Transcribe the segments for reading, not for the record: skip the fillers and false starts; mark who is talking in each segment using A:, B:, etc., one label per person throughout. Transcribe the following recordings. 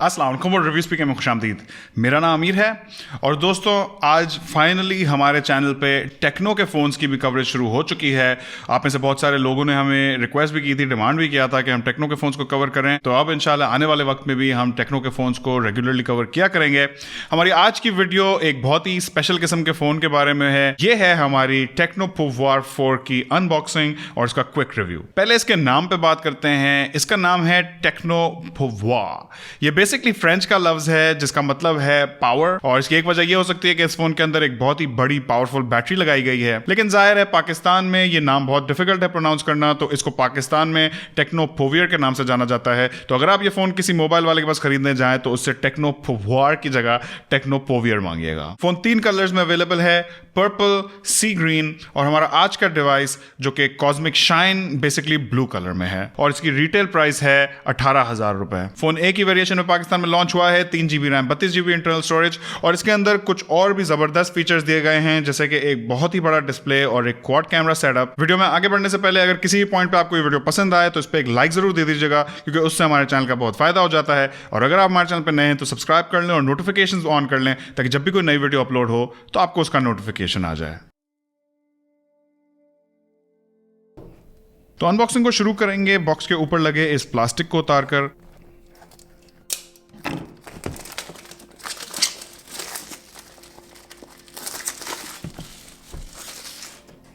A: अस्सलाम वालेकुम और रिव्यू स्पीकर में खुशामदीद। मेरा नाम अमीर है और दोस्तों आज फाइनली हमारे चैनल पे टेक्नो के फ़ोन्स की भी कवरेज शुरू हो चुकी है। आप में से बहुत सारे लोगों ने हमें रिक्वेस्ट भी की थी, डिमांड भी किया था कि हम टेक्नो के फ़ोन्स को कवर करें, तो अब इंशाल्लाह आने वाले वक्त में भी हम टेक्नो के फ़ोन्स को रेगुलरली कवर किया करेंगे। हमारी आज की वीडियो एक बहुत ही स्पेशल किस्म के फ़ोन के बारे में है। ये है हमारी टेक्नो पोवोयर 4 की अनबॉक्सिंग और इसका क्विक रिव्यू। पहले इसके नाम पे बात करते हैं। इसका नाम है टेक्नो पोवोयर। ये बेसिकली फ्रेंच का लफ्ज है जिसका मतलब है पावर, और इसकी एक वजह यह हो सकती है कि इस फोन के अंदर एक बहुत ही बड़ी पावरफुल बैटरी लगाई गई है। लेकिन जाहिर है पाकिस्तान में ये नाम बहुत डिफिकल्ट है प्रोनाउंस करना, तो इसको पाकिस्तान में टेक्नो पोवोयर के नाम से जाना जाता है। तो अगर आप ये फोन किसी मोबाइल वाले के पास खरीदने जाएं तो उससे टेक्नो पोवोयर की जगह टेक्नो पोवोयर मांगिएगा। फोन 3 कलर्स में अवेलेबल है, पर्पल, सी ग्रीन और हमारा आज का डिवाइस जो कि cosmic shine basically blue colour में है, और इसकी रिटेल प्राइस है 18,000 रुपए। फोन एक ही वेरिएशन में पाकिस्तान में लॉन्च हुआ है, 3 GB RAM, 32 GB internal storage, और इसके अंदर कुछ और भी जबरदस्त फीचर्स दिए गए हैं जैसे कि एक बहुत ही बड़ा डिस्प्ले और एक क्वाड कैमरा सेटअप। वीडियो में आगे बढ़ने से पहले अगर किसी भी पॉइंट पे आपको ये वीडियो पसंद आए तो इस पे एक लाइक जरूर दे दीजिएगा, क्योंकि उससे हमारे चैनल का बहुत फायदा हो जाता है। और अगर आप हमारे चैनल पर नए हैं तो सब्सक्राइब कर लें और नोटिफिकेशंस ऑन कर लें, ताकि जब भी कोई नई वीडियो अपलोड हो तो आपको उसका नोटिफिकेशन आ जाए। तो अनबॉक्सिंग को शुरू करेंगे बॉक्स के ऊपर लगे इस प्लास्टिक को उतारकर।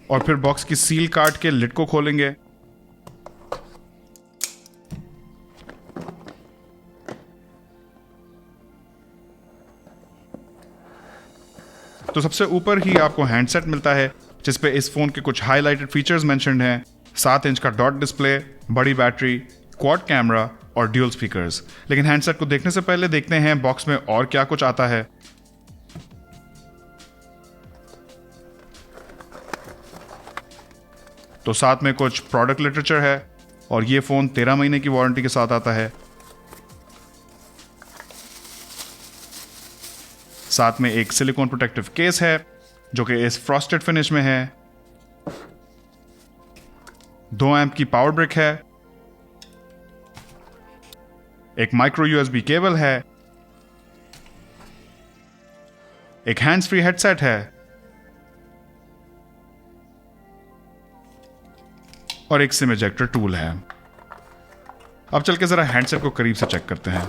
A: और फिर बॉक्स की सील काट के लिड को खोलेंगे। तो सबसे ऊपर ही आपको हैंडसेट मिलता है जिसपे इस फोन के कुछ हाईलाइटेड फीचर्स मेंशन्ड हैं। 7 इंच का डॉट डिस्प्ले, बड़ी बैटरी, क्वाड कैमरा और ड्यूल स्पीकर्स। लेकिन हैंडसेट को देखने से पहले देखते हैं बॉक्स में और क्या कुछ आता है। तो साथ में कुछ प्रोडक्ट लिटरेचर है और ये फोन 13 महीने की वारंटी के साथ आता है। साथ में एक सिलिकॉन प्रोटेक्टिव केस है जो कि इस फ्रॉस्टेड फिनिश में है। 2 एम्प की पावर ब्रिक है, एक माइक्रो USB केबल है, एक हैंड्स फ्री हेडसेट है और एक सिम इजेक्टर टूल है। अब चल के जरा हैंडसेट को करीब से चेक करते हैं।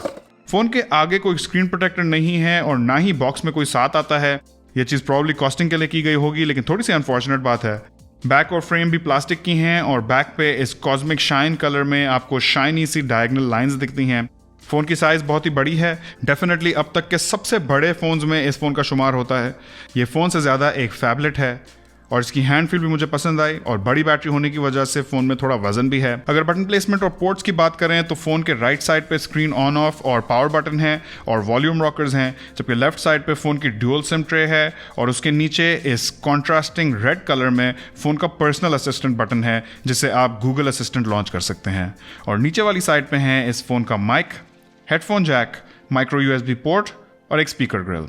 A: फोन के आगे कोई स्क्रीन प्रोटेक्टर नहीं है और ना ही बॉक्स में कोई साथ आता है। यह चीज प्रॉब्ली कॉस्टिंग के लिए की गई होगी, लेकिन थोड़ी सी अनफॉर्चुनेट बात है। बैक और फ्रेम भी प्लास्टिक की हैं और बैक पे इस कॉस्मिक शाइन कलर में आपको शाइनी सी डायगोनल लाइंस दिखती हैं। फोन की साइज बहुत ही बड़ी है, डेफिनेटली अब तक के सबसे बड़े फोन्स में इस फोन का शुमार होता है। ये फोन से ज्यादा एक फैबलेट है और इसकी हैंड फील भी मुझे पसंद आई, और बड़ी बैटरी होने की वजह से फोन में थोड़ा वजन भी है। अगर बटन प्लेसमेंट और पोर्ट्स की बात करें तो फोन के राइट साइड पे स्क्रीन ऑन ऑफ और पावर बटन है और वॉल्यूम रॉकर्स हैं, जबकि लेफ्ट साइड पे फोन की ड्यूल सिम ट्रे है और उसके नीचे इस कॉन्ट्रास्टिंग रेड कलर में फोन का पर्सनल असिस्टेंट बटन है जिससे आप गूगल असिस्टेंट लॉन्च कर सकते हैं। और नीचे वाली साइड पे है इस फोन का mic, headphone jack, micro USB port और एक स्पीकर ग्रिल।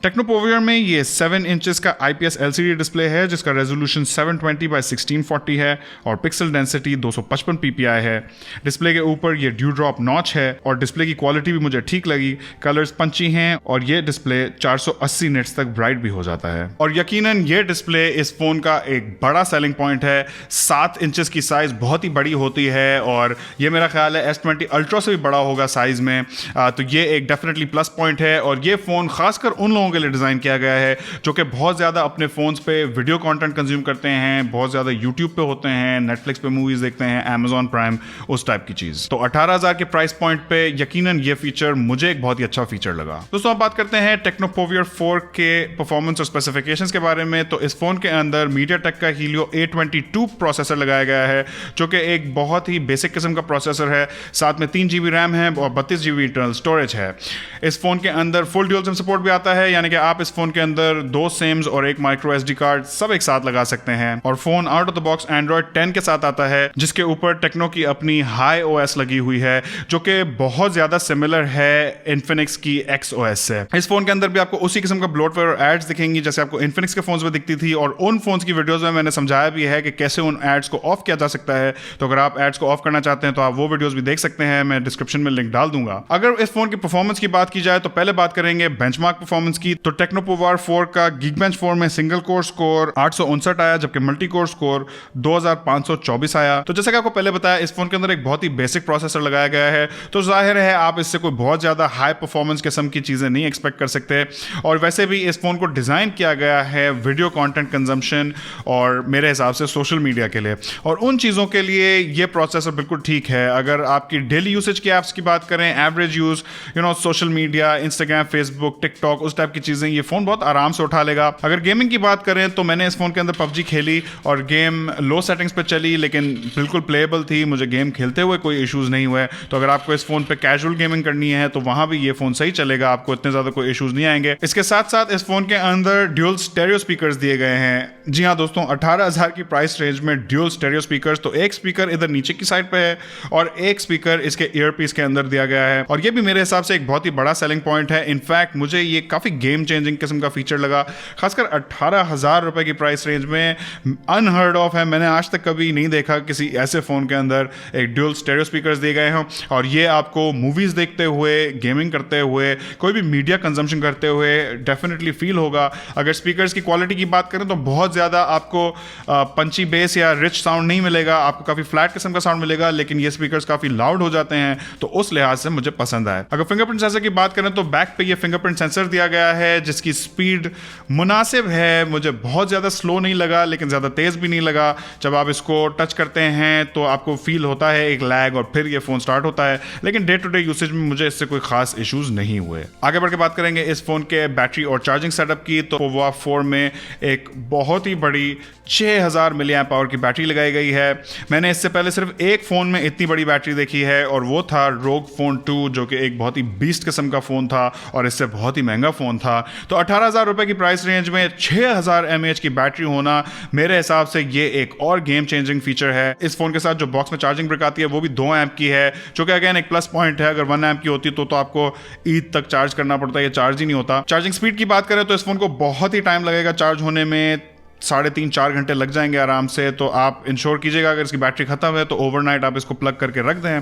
A: टेक्नो पोवोयर में ये 7 इंचेस का IPS LCD डिस्प्ले है जिसका रेजोल्यूशन 720x1640 है और पिक्सल डेंसिटी 255 ppi है। डिस्प्ले के ऊपर ये ड्यू ड्रॉप नॉच है और डिस्प्ले की क्वालिटी भी मुझे ठीक लगी। कलर्स पंची हैं और ये डिस्प्ले 480 निट्स तक ब्राइट भी हो जाता है। और यकीनन ये डिस्प्ले इस फोन का एक बड़ा सेलिंग पॉइंट है। 7 इंचेस की साइज बहुत ही बड़ी होती है और ये मेरा ख्याल है S20 अल्ट्रा से भी बड़ा होगा साइज में, तो ये एक डेफिनेटली प्लस पॉइंट है। और ये फोन खासकर उन लोगों के लिए डिजाइन किया गया है जो कि बहुत ज्यादा अपने फोन्स पे वीडियो कंटेंट कंज्यूम करते हैं, बहुत ज्यादा यूट्यूब पे होते हैं, नेटफ्लिक्स पे मूवीज देखते हैं, Amazon प्राइम, उस टाइप की चीज। तो 18,000 के प्राइस पॉइंट पे यकीनन ये फीचर मुझे एक बहुत ही अच्छा फीचर लगा। दोस्तों अब बात करते हैं टेक्नो पोवोयर 4 के परफॉर्मेंस और स्पेसिफिकेशंस के बारे में। तो इस फोन के अंदर MediaTek का Helio A22 प्रोसेसर लगाया गया है जो कि एक बहुत ही बेसिक किस्म का प्रोसेसर है। साथ में 3 GB रैम है और 32 GB इंटरनल स्टोरेज है। इस फोन के अंदर फुल ड्यूल सिम सपोर्ट भी आता है, यानी कि आप इस फोन के अंदर 2 सिम्स और एक माइक्रो SD कार्ड सब एक साथ लगा सकते हैं। और phone out of the box Android 10 के साथ आता है, जिसके ऊपर टेक्नो की अपनी हाई OS लगी हुई है, जो कि बहुत ज्यादा सिमिलर है इन्फिनिक्स की XOS से। इस फोन के अंदर भी आपको उसी किस्म का ब्लोटवेयर और एड्स दिखेंगी जैसे आपको इन्फिनिक्स के फोन्स में दिखती थी, और उन फोन्स की वीडियोस में मैंने समझाया भी है कि कैसे उन एड्स को ऑफ किया जा सकता है। तो अगर आप एड्स को ऑफ करना चाहते हैं तो आप वो वीडियोस भी देख सकते हैं, मैं डिस्क्रिप्शन में लिंक डाल दूंगा। अगर इस फोन की परफॉर्मेंस की बात की जाए तो पहले बात करेंगे बेंचमार्क परफॉर्मेंस की। तो टेक्नो पोवर 4 का Geekbench 4 में सिंगल कोर स्कोर 859 आया, जबकि मल्टी कोर स्कोर 2524 आया। तो जैसा कि आपको पहले बताया, इस फोन के अंदर एक बहुत ही बेसिक प्रोसेसर लगाया गया है, तो जाहिर है आप इससे कोई बहुत ज्यादा हाई परफॉर्मेंस किस्म की चीजें नहीं एक्सपेक्ट कर सकते। और वैसे भी इस फोन को डिजाइन किया गया है वीडियो कंटेंट कंजम्पशन और मेरे हिसाब से सोशल मीडिया के लिए, और उन चीजों के लिए ये प्रोसेसर बिल्कुल ठीक है। अगर आपकी डेली यूसेज की एप्स की बात करें, average use social media, Instagram, Facebook, TikTok, उस टाइप की चीजें ये फोन बहुत आराम से उठा लेगा। अगर गेमिंग की बात करें तो मैंने इस फोन के अंदर PUBG खेली और गेम लो सेटिंग्स पे चली, लेकिन बिल्कुल प्लेएबल थी, मुझे गेम खेलते हुए कोई इश्यूज नहीं हुए। तो अगर आपको इस फोन पे कैजुअल गेमिंग करनी है तो वहां भी ये फोन सही चलेगा, आपको इतने ज्यादा कोई इश्यूज नहीं आएंगे। इसके साथ साथ इस फोन के अंदर ड्यूल स्टेरियो स्पीकर्स दिए गए हैं। जी हाँ दोस्तों, 18,000 की प्राइस रेंज में ड्यूल स्टेरियो स्पीकर्स, तो एक स्पीकर इधर नीचे की साइड पे है और एक स्पीकर इसके ईयरपीस के अंदर दिया गया है, और ये भी मेरे हिसाब से एक बहुत ही बड़ा सेलिंग पॉइंट है। इनफैक्ट मुझे ये काफी गेम चेंजिंग किस्म का फीचर लगा, खासकर 18,000 रुपए की प्राइस रेंज में अनहर्ड ऑफ है। मैंने आज तक कभी नहीं देखा किसी ऐसे फोन के अंदर एक ड्यूल स्टेरियो स्पीकर्स दिए गए हों, और ये आपको मूवीज देखते हुए, गेमिंग करते हुए, कोई भी मीडिया कंजम्पशन करते हुए डेफिनेटली फील होगा। अगर स्पीकर्स की क्वालिटी की बात करें तो बहुत ज़्यादा आपको पंची बेस या रिच साउंड नहीं मिलेगा, आपको काफ़ी फ्लैट किस्म का साउंड मिलेगा, लेकिन ये स्पीकर्स काफ़ी लाउड हो जाते हैं, तो उस लिहाज से मुझे पसंद आया। अगर फिंगरप्रिंट सेंसर की बात करें तो बैक पे ये फिंगरप्रिंट सेंसर दिया गया है, जिसकी स्पीड मुनासिब है, मुझे बहुत ज़्यादा स्लो नहीं लगा लेकिन ज़्यादा तेज़ भी नहीं लगा। जब आप इसको टच करते हैं तो आपको फील होता है एक लैग, और फिर ये फ़ोन स्टार्ट होता है, लेकिन डे टू डे यूसेज में मुझे इससे कोई खास इश्यूज नहीं हुए। आगे बढ़ के बात करेंगे इस फोन के बैटरी और चार्जिंग सेटअप की। तो पोवा 4 में एक बहुत ही बड़ी 6000 मिली एम्प आवर की बैटरी लगाई गई है। मैंने इससे पहले सिर्फ एक फोन में इतनी बड़ी बैटरी देखी है, और वो था रोग फोन 2, जो कि एक बहुत ही बीस्ट किस्म का फोन था और इससे बहुत ही महंगा फोन था। तो 18,000 रुपए की प्राइस रेंज में 6000 mAh की बैटरी होना मेरे हिसाब से ये एक और गेम चेंजिंग फीचर है। इस फोन के साथ जो बॉक्स में चार्जिंग ब्रिक आती है वो भी 2 एम्प की है, जो कि अगेन एक प्लस पॉइंट है। अगर 1 एम्प की होती तो आपको ईद तक चार्ज करना पड़ता है, ये चार्ज ही नहीं होता। चार्जिंग स्पीड की बात करें तो इस फोन को बहुत ही टाइम लगेगा चार्ज होने में, 3.5-4 घंटे लग जाएंगे आराम से। तो आप इंश्योर कीजिएगा अगर इसकी बैटरी खत्म है तो ओवरनाइट आप इसको प्लग करके रख दें।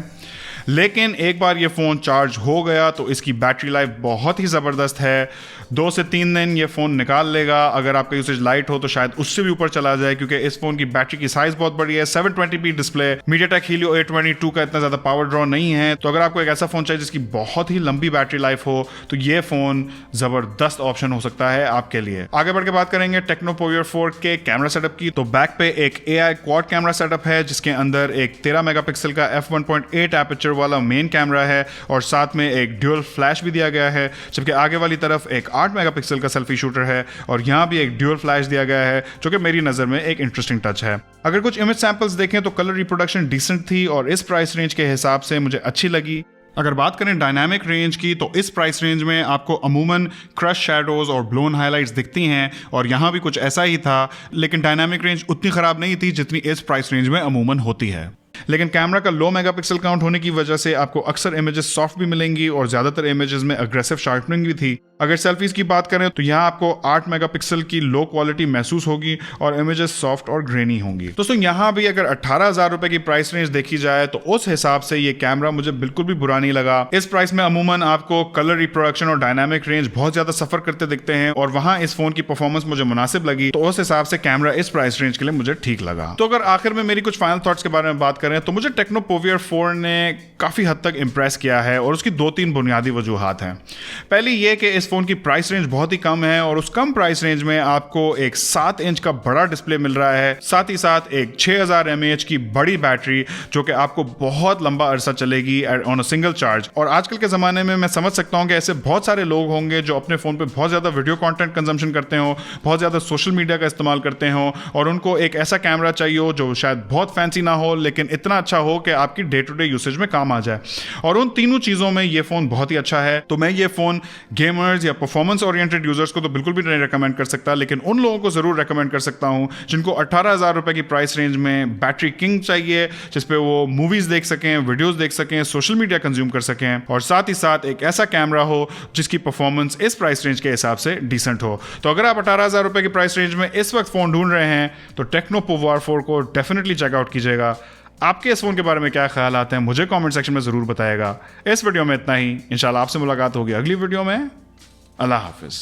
A: लेकिन एक बार ये फ़ोन चार्ज हो गया तो इसकी बैटरी लाइफ बहुत ही ज़बरदस्त है, 2 से 3 दिन ये फ़ोन निकाल लेगा। अगर आपका यूसेज लाइट हो तो शायद उससे भी ऊपर चला जाए, क्योंकि इस फ़ोन की बैटरी की साइज़ बहुत बड़ी है। 720p display, MediaTek Helio A22 का इतना ज़्यादा पावर ड्रॉ नहीं है। तो अगर आपको एक ऐसा फ़ोन चाहिए जिसकी बहुत ही लंबी बैटरी लाइफ हो तो ये फ़ोन ज़बरदस्त ऑप्शन हो सकता है आपके लिए। आगे बढ़ के बात करेंगे टेक्नो पोवर 4 के कैमरा सेटअप की। तो बैक पे एक AI क्वाड कैमरा सेटअप है, जिसके अंदर एक 13 मेगापिक्सल का f1.8 एपर्चर वाला मेन कैमरा है, और साथ में एक ड्यूल फ्लैश भी दिया गया है। जबकि आगे वाली तरफ एक 8 मेगापिक्सल का सेल्फी शूटर है, और यहाँ भी एक ड्यूल फ्लैश दिया गया है, जो कि मेरी नज़र में एक इंटरेस्टिंग टच है। अगर कुछ इमेज सैंपल्स देखें तो कलर रिप्रोडक्शन डिसेंट थी और इस प्राइस रेंज के हिसाब से मुझे अच्छी लगी। अगर बात करें डायनामिक रेंज की तो इस प्राइस रेंज में आपको अमूमन क्रश शैडोज और ब्लोन हाइलाइट्स दिखती हैं, और यहाँ भी कुछ ऐसा ही था, लेकिन डायनामिक रेंज उतनी ख़राब नहीं थी जितनी इस प्राइस रेंज में अमूमन होती है। लेकिन कैमरा का लो मेगापिक्सल काउंट होने की वजह से आपको अक्सर इमेजेस सॉफ्ट भी मिलेंगी और ज़्यादातर इमेजेस में अग्रेसिव शार्पनिंग भी थी। अगर सेल्फीज की बात करें तो यहाँ आपको 8 मेगापिक्सल की लो क्वालिटी महसूस होगी और इमेजेस सॉफ्ट और ग्रेनी होंगी। दोस्तों यहाँ भी अगर 18,000 रुपए की प्राइस रेंज देखी जाए तो उस हिसाब से ये कैमरा मुझे बिल्कुल भी बुरा नहीं लगा। इस प्राइस में अमूमन आपको कलर रिप्रोडक्शन और डायनामिक रेंज बहुत ज्यादा सफर करते दिखते हैं, और वहां इस फोन की परफॉर्मेंस मुझे मुनासिब लगी, तो उस हिसाब से कैमरा इस प्राइस रेंज के लिए मुझे ठीक लगा। तो अगर आखिर में मेरी कुछ फाइनल थॉट्स के बारे में बात करें तो मुझे टेक्नो पोवर 4 ने काफी हद तक इंप्रेस किया है, और उसकी 2-3 बुनियादी वजूहात हैं। पहली ये कि इस फोन की प्राइस रेंज बहुत ही कम है, और उस कम प्राइस रेंज में आपको एक 7 इंच का बड़ा डिस्प्ले मिल रहा है, साथ ही साथ एक 6000 mAh की बड़ी बैटरी जो कि आपको बहुत लंबा अरसा चलेगी ऑन अ सिंगल चार्ज। और आजकल के ज़माने में मैं समझ सकता हूँ कि ऐसे बहुत सारे लोग होंगे जो अपने फ़ोन पे बहुत ज़्यादा वीडियो कंटेंट कंजम्पशन करते हो, बहुत ज़्यादा सोशल मीडिया का इस्तेमाल करते हो, और उनको एक ऐसा कैमरा चाहिए हो जो शायद बहुत फैंसी ना हो लेकिन इतना अच्छा हो कि आपकी डे टू डे यूसेज में काम आ जाए। और उन तीनों चीज़ों में ये फ़ोन बहुत ही अच्छा है। तो मैं ये फ़ोन गेमर्स गेमर्स या परफॉर्मेंस ओरिएंटेड यूजर्स को तो बिल्कुल भी नहीं रेकमेंड कर सकता, लेकिन उन लोगों को जरूर रेकमेंड कर सकता हूं जिनको 18,000 रुपए की प्राइस रेंज में बैटरी किंग चाहिए, जिसपे वो मूवीज देख सकें, वीडियोस देख सकें, सोशल मीडिया कंज्यूम कर सकें, और साथ ही साथ एक ऐसा कैमरा हो जिसकी परफॉर्मेंस इस प्राइस रेंज के हिसाब से डिसेंट हो। तो अगर आप 18,000 रुपए की प्राइस रेंज में इस वक्त फोन ढूंढ रहे हैं तो टेक्नो पोवो R4 को डेफिनेटली चेकआउट कीजिएगा। आपके इस फोन के बारे में क्या ख्याल आते हैं मुझे कमेंट सेक्शन में जरूर बताइएगा। इस वीडियो में इतना ही, इंशाल्लाह आपसे मुलाकात होगी अगली वीडियो में। अल्लाह हाफिज।